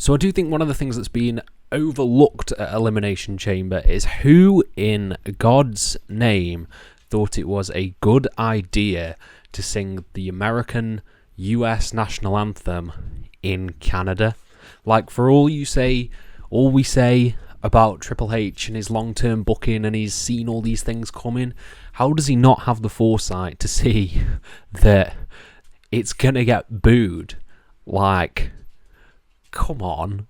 So I do think one of the things that's been overlooked at Elimination Chamber is who in God's name thought it was a good idea to sing the American US national anthem in Canada. Like, for all we say about Triple H and his long-term booking and he's seen all these things coming, how does he not have the foresight to see that it's going to get booed? Like, come on.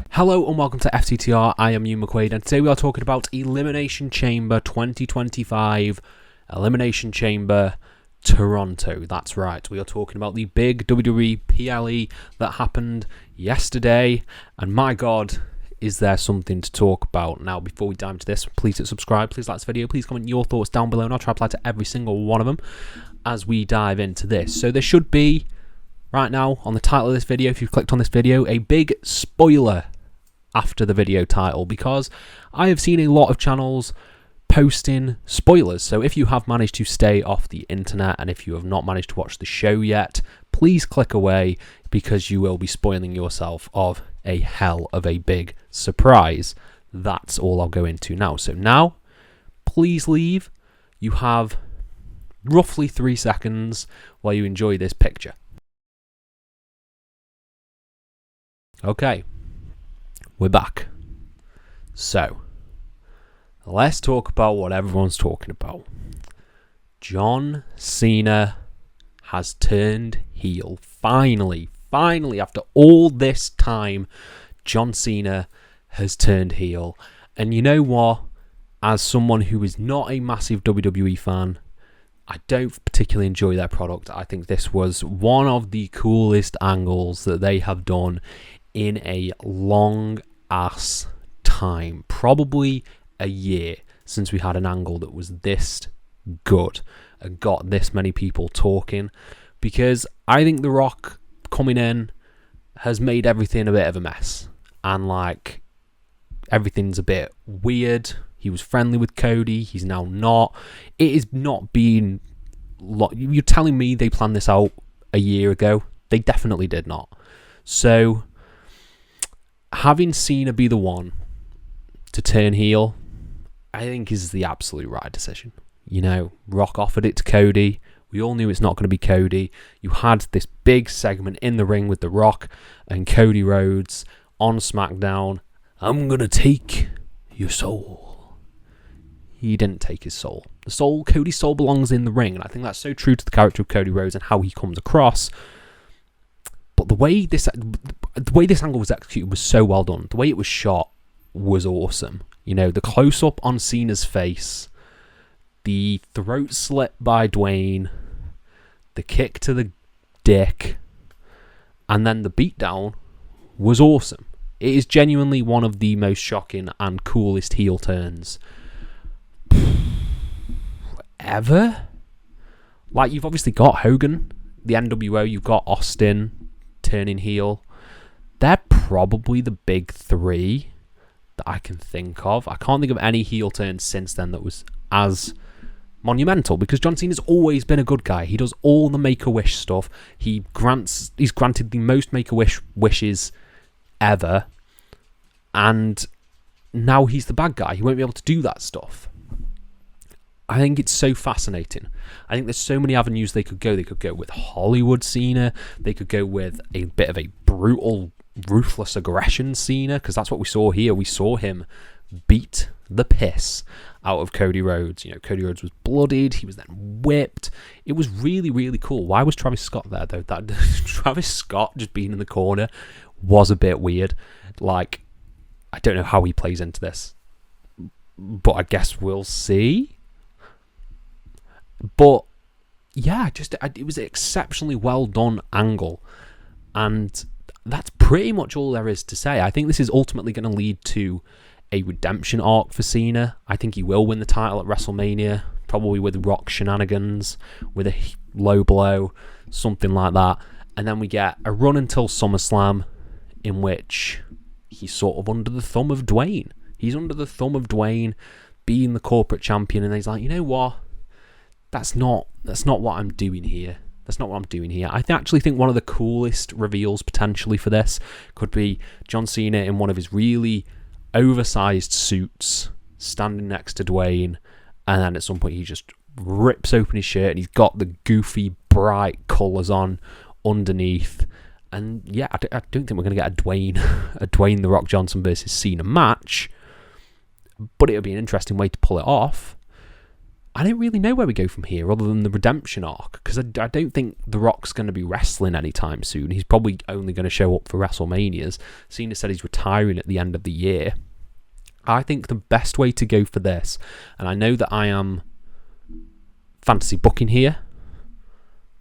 Hello and welcome to FTTR, I am Hugh McQuaid and today we are talking about Elimination Chamber 2025, Elimination Chamber Toronto. That's right, we are talking about the big WWE PLE that happened yesterday, and my god, is there something to talk about. Now, before we dive into this, please hit subscribe, please like this video, please comment your thoughts down below and I'll try to reply to every single one of them as we dive into this. So there should be, right now, on the title of this video, if you've clicked on this video, a big spoiler after the video title, because I have seen a lot of channels posting spoilers. So if you have managed to stay off the internet and if you have not managed to watch the show yet, please click away because you will be spoiling yourself of a hell of a big surprise. That's all I'll go into now. So now, please leave. You have roughly 3 seconds while you enjoy this picture. Okay. We're back. So, let's talk about what everyone's talking about. John Cena has turned heel. Finally, after all this time, John Cena has turned heel. And you know what? As someone who is not a massive WWE fan, I don't particularly enjoy their product. I think this was one of the coolest angles that they have done in a long ass time. Probably a year since we had an angle that was this good and got this many people talking, because I think The Rock coming in has made everything a bit of a mess, and like everything's a bit weird. He was friendly with Cody, he's now not. It is not being you're telling me they planned this out a year ago? They definitely did not. So having Cena be the one to turn heel, I think is the absolute right decision. You know, Rock offered it to Cody. We all knew it's not going to be Cody. You had this big segment in the ring with The Rock and Cody Rhodes on SmackDown. I'm going to take your soul. He didn't take his soul. Cody's soul belongs in the ring, and I think that's so true to the character of Cody Rhodes and how he comes across. But the way this angle was executed was so well done. The way it was shot was awesome. You know, the close-up on Cena's face, the throat slit by Dwayne, the kick to the dick, and then the beatdown was awesome. It is genuinely one of the most shocking and coolest heel turns ever. Like, you've obviously got Hogan, the NWO, you've got Austin turning heel. They're probably the big three that I can think of. I can't think of any heel turns since then that was as monumental, because John Cena's always been a good guy. He does all the Make-A-Wish stuff. He's granted the most Make-A-Wish wishes ever, and now he's the bad guy. He won't be able to do that stuff. I think it's so fascinating. I think there's so many avenues they could go. They could go with Hollywood Cena. They could go with a bit of a brutal, ruthless aggression Cena, because that's what we saw here. We saw him beat the piss out of Cody Rhodes. You know, Cody Rhodes was bloodied. He was then whipped. It was really, really cool. Why was Travis Scott there, though? That Travis Scott just being in the corner was a bit weird. Like, I don't know how he plays into this, but I guess we'll see. But yeah, it was an exceptionally well done angle, and that's pretty much all there is to say. I think this is ultimately going to lead to a redemption arc for Cena. I think he will win the title at WrestleMania, probably with Rock shenanigans, with a low blow, something like that. And then we get a run until SummerSlam, in which he's sort of under the thumb of Dwayne. He's under the thumb of Dwayne being the corporate champion, and he's like, you know what? That's not what I'm doing here. That's not what I'm doing here. I actually think one of the coolest reveals potentially for this could be John Cena in one of his really oversized suits, standing next to Dwayne, and then at some point he just rips open his shirt and he's got the goofy, bright colours on underneath. And yeah, I don't think we're going to get a Dwayne The Rock Johnson versus Cena match, but it would be an interesting way to pull it off. I don't really know where we go from here other than the redemption arc, because I don't think The Rock's going to be wrestling anytime soon. He's probably only going to show up for WrestleManias. Cena said he's retiring at the end of the year. I think the best way to go for this, and I know that I am fantasy booking here,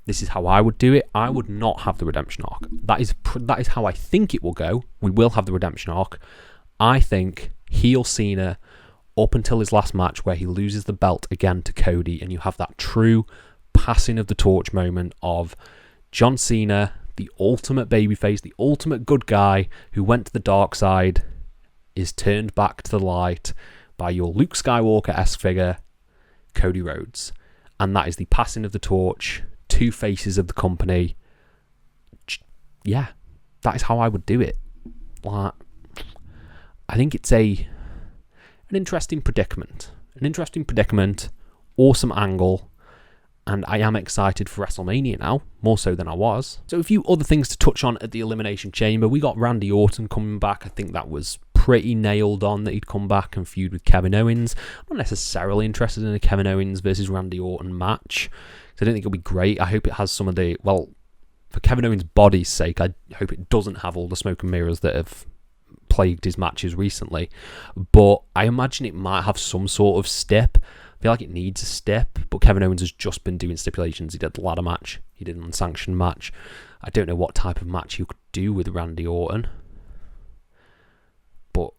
this is how I would do it. I would not have the redemption arc. That is how I think it will go. We will have the redemption arc. I think heel Cena up until his last match where he loses the belt again to Cody, and you have that true passing of the torch moment of John Cena, the ultimate babyface, the ultimate good guy who went to the dark side, is turned back to the light by your Luke Skywalker-esque figure, Cody Rhodes. And that is the passing of the torch, two faces of the company. Yeah, that is how I would do it. Like, I think it's an interesting predicament. Awesome angle. And I am excited for WrestleMania now, more so than I was. So a few other things to touch on at the Elimination Chamber. We got Randy Orton coming back. I think that was pretty nailed on that he'd come back and feud with Kevin Owens. I'm not necessarily interested in a Kevin Owens versus Randy Orton match, because I don't think it'll be great. I hope it has some of the, well, for Kevin Owens' body's sake, I hope it doesn't have all the smoke and mirrors that have plagued his matches recently. But I imagine it might have some sort of stip. I feel like it needs a step, but Kevin Owens has just been doing stipulations. He did the ladder match, he did an unsanctioned match. I don't know what type of match you could do with Randy Orton, but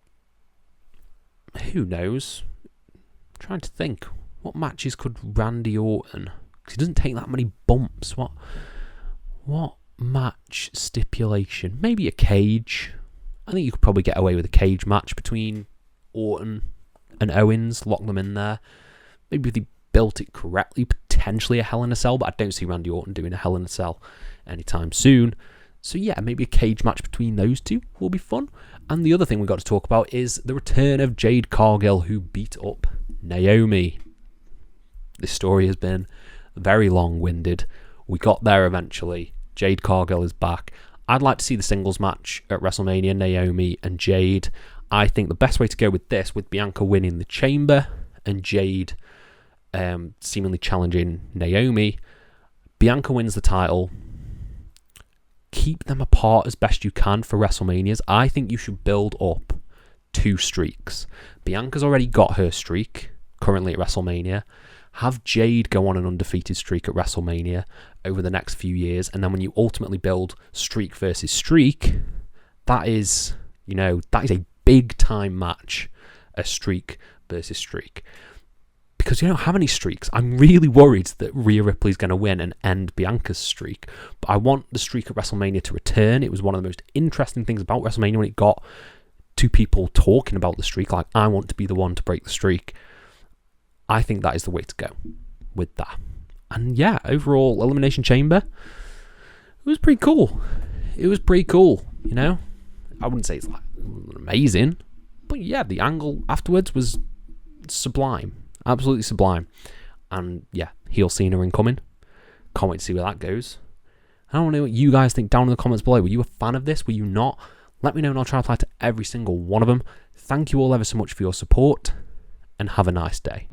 who knows? I'm trying to think, what matches could Randy Orton, because he doesn't take that many bumps, what match stipulation? Maybe a cage. I think you could probably get away with a cage match between Orton and Owens, lock them in there. Maybe if they built it correctly, potentially a Hell in a Cell, but I don't see Randy Orton doing a Hell in a Cell anytime soon. So yeah, maybe a cage match between those two will be fun. And the other thing we've got to talk about is the return of Jade Cargill, who beat up Naomi. This story has been very long-winded. We got there eventually. Jade Cargill is back. I'd like to see the singles match at WrestleMania, Naomi and Jade. I think the best way to go with this, with Bianca winning the Chamber and Jade seemingly challenging Naomi. Bianca wins the title. Keep them apart as best you can for WrestleManias. I think you should build up 2 streaks. Bianca's already got her streak currently at WrestleMania. Have Jade go on an undefeated streak at WrestleMania over the next few years, and then when you ultimately build streak versus streak, that is a big time match, a streak versus streak. Because you don't have any streaks. I'm really worried that Rhea Ripley's going to win and end Bianca's streak. But I want the streak at WrestleMania to return. It was one of the most interesting things about WrestleMania when it got to people talking about the streak. Like, I want to be the one to break the streak. I think that is the way to go with that. And yeah, overall, Elimination Chamber, it was pretty cool. I wouldn't say it's like amazing, but yeah, the angle afterwards was sublime. Absolutely sublime. And yeah, heel Cena incoming. Can't wait to see where that goes. I don't know what you guys think down in the comments below. Were you a fan of this? Were you not? Let me know and I'll try to apply to every single one of them. Thank you all ever so much for your support, and have a nice day.